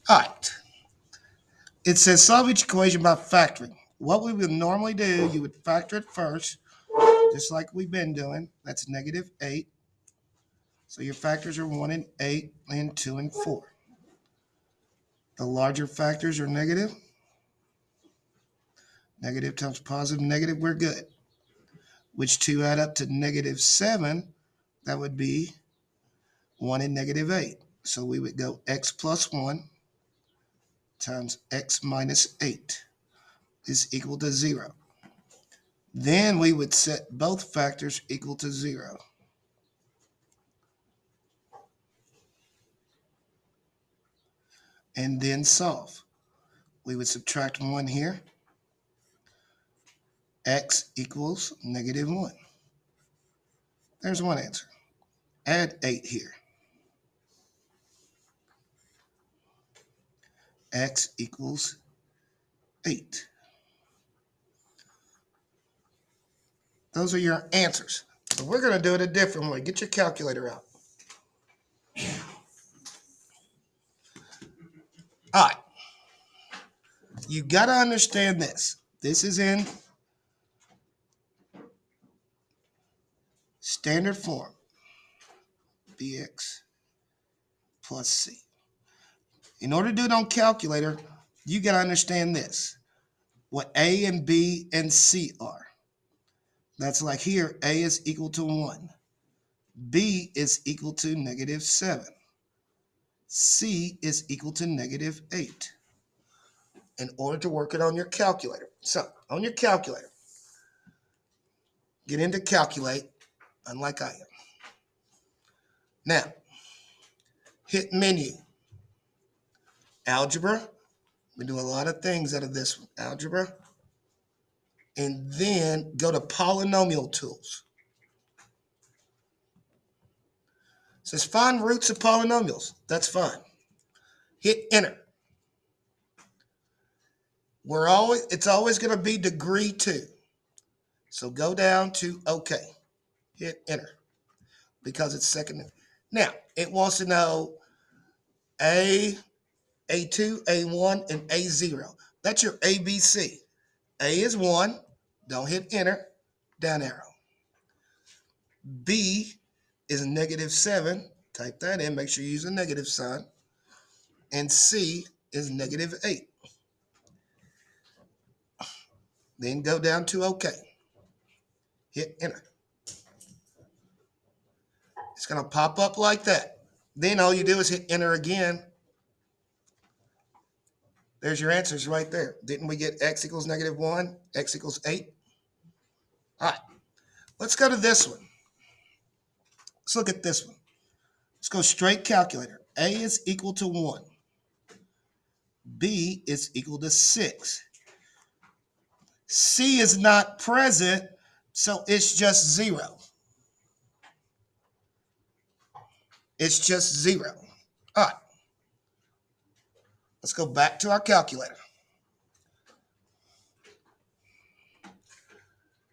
All right. It says solve each equation by factoring. What we would normally do, you would factor it first, just like we've been doing. That's negative 8. So your factors are 1 and 8 and 2 and 4. The larger factors are negative. Negative times positive, negative, we're good. Which two add up to negative 7? That would be 1 and negative 8. So we would go x plus 1 times x minus 8 is equal to 0. Then we would set both factors equal to 0. And then solve. We would subtract 1 here. X equals negative 1. There's one answer. Add 8 here. X equals 8. Those are your answers. So we're going to do it a different way. Get your calculator out. All right. You got to understand this. This is in standard form. Bx plus c. In order to do it on calculator, you got to understand this. What a and b and c are. That's like here, a is equal to 1. B is equal to negative 7. C is equal to negative 8. In order to work it on your calculator. So, on your calculator, get into calculate, unlike I am. Now, hit menu. Algebra. We do a lot of things out of this one. Algebra. And then go to polynomial tools. It says find roots of polynomials. That's fine. Hit enter. It's always going to be degree 2. So go down to OK. Hit enter because it's second. Now, it wants to know A, A2, A1, and A0. That's your ABC. A is 1. Don't hit enter. Down arrow. B is negative 7. Type that in. Make sure you use a negative sign. And C is negative 8. Then go down to OK. Hit enter. It's going to pop up like that. Then all you do is hit enter again. There's your answers right there. Didn't we get x equals negative 1, x equals 8? All right. Let's go to this one. Let's look at this one. Let's go straight calculator. A is equal to 1. B is equal to 6. C is not present, so it's just 0. It's just 0. All right. Let's go back to our calculator.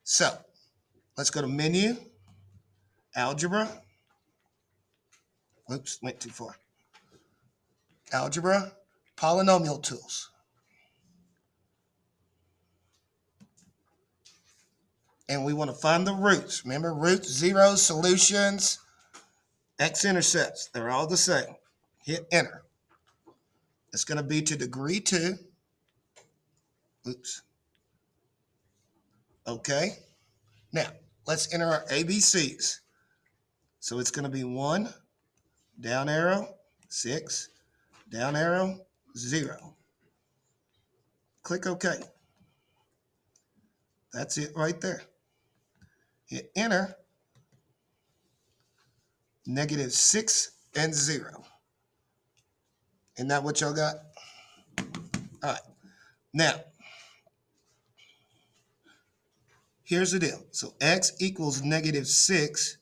So let's go to menu, algebra. Oops, went too far. Algebra, polynomial tools. And we want to find the roots. Remember, roots, zeros, solutions, x-intercepts. They're all the same. Hit enter. It's going to be to degree 2. Oops. Okay. Now, let's enter our ABCs. So it's going to be 1, down arrow, 6, down arrow, 0. Click OK. That's it right there. Hit enter. Negative 6 and 0. Isn't that what y'all got? All right. Now, here's the deal. So x equals negative 6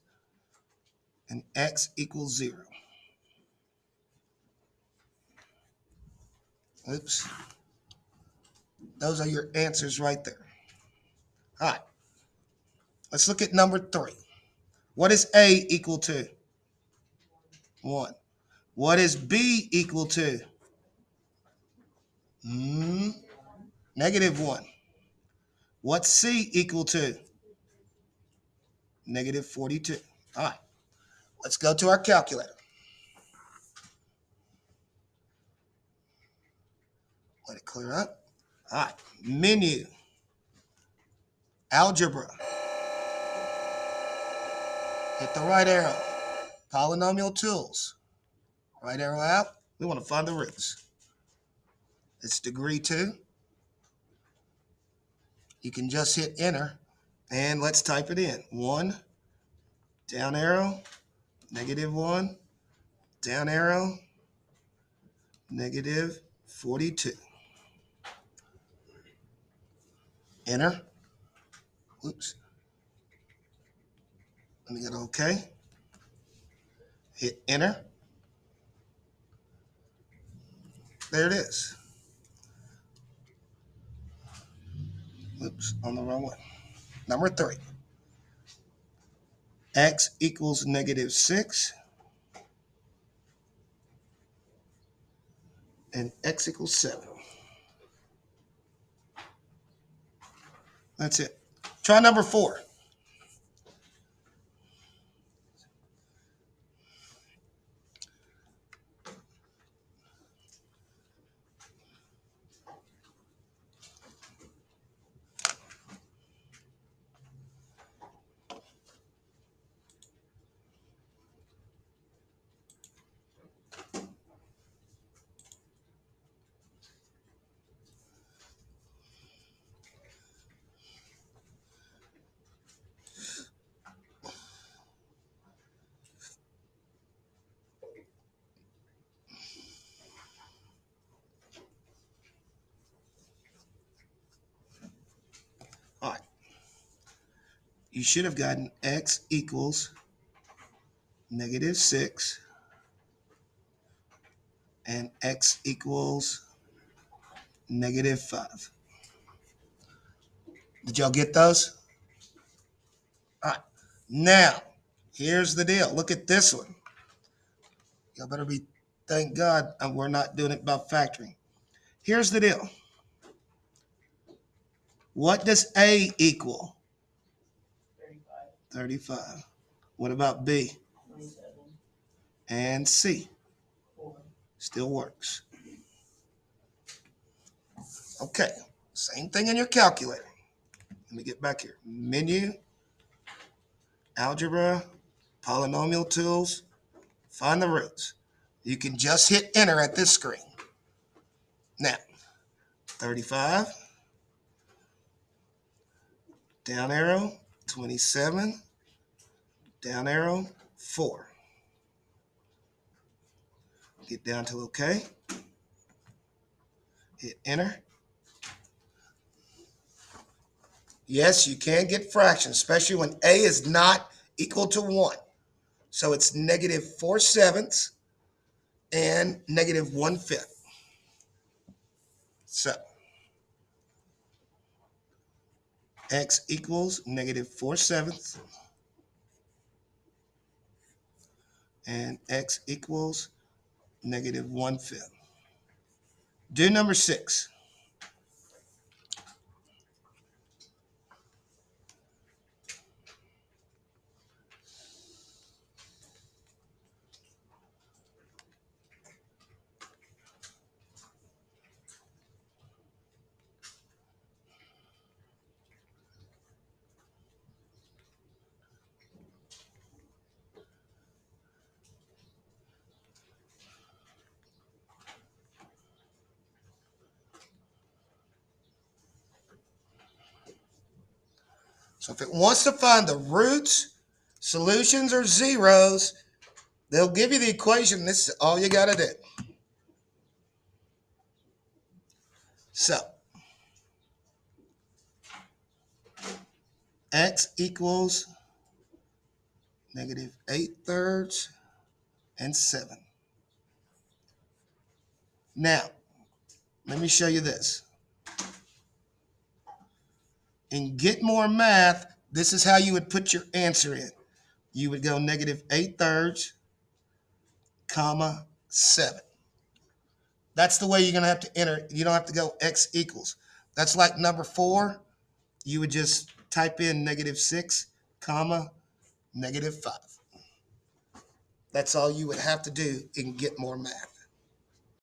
and x equals 0. Oops. Those are your answers right there. All right. Let's look at number 3. What is A equal to? 1. What is B equal to? Negative 1. What's C equal to? Negative 42. All right. Let's go to our calculator. Let it clear up. All right. Menu. Algebra. Hit the right arrow. Polynomial tools. Right arrow out. We want to find the roots. It's degree 2. You can just hit enter. And let's type it in. 1, down arrow, negative 1, down arrow, negative 42. Enter. Oops. Let me get OK. Hit enter. There it is. Oops, on the wrong one. Number 3. X equals negative 6. And X equals 7. That's it. Try number 4. All right. You should have gotten X equals negative 6 and X equals negative 5. Did y'all get those? All right. Now, here's the deal. Look at this one. Y'all better be, thank God we're not doing it by factoring. Here's the deal. What does A equal? 35. What about B? 27. And C? 4. Still works. Okay. Same thing in your calculator. Let me get back here. Menu, algebra, polynomial tools, find the roots. You can just hit enter at this screen. Now, 35, down arrow, 27, down arrow, 4. Get down to OK. Hit enter. Yes, you can get fractions, especially when A is not equal to 1. So it's negative 4/7 and negative 1/5. So X equals negative 4/7 and X equals negative 1/5. Do number 6. So if it wants to find the roots, solutions, or zeros, they'll give you the equation. This is all you got to do. So X equals negative 8/3 and 7. Now, let me show you this. In Get More Math, this is how you would put your answer in. You would go negative 8/3, comma, 7. That's the way you're going to have to enter. You don't have to go x equals. That's like number 4. You would just type in -6, comma, -5. That's all you would have to do and get more math.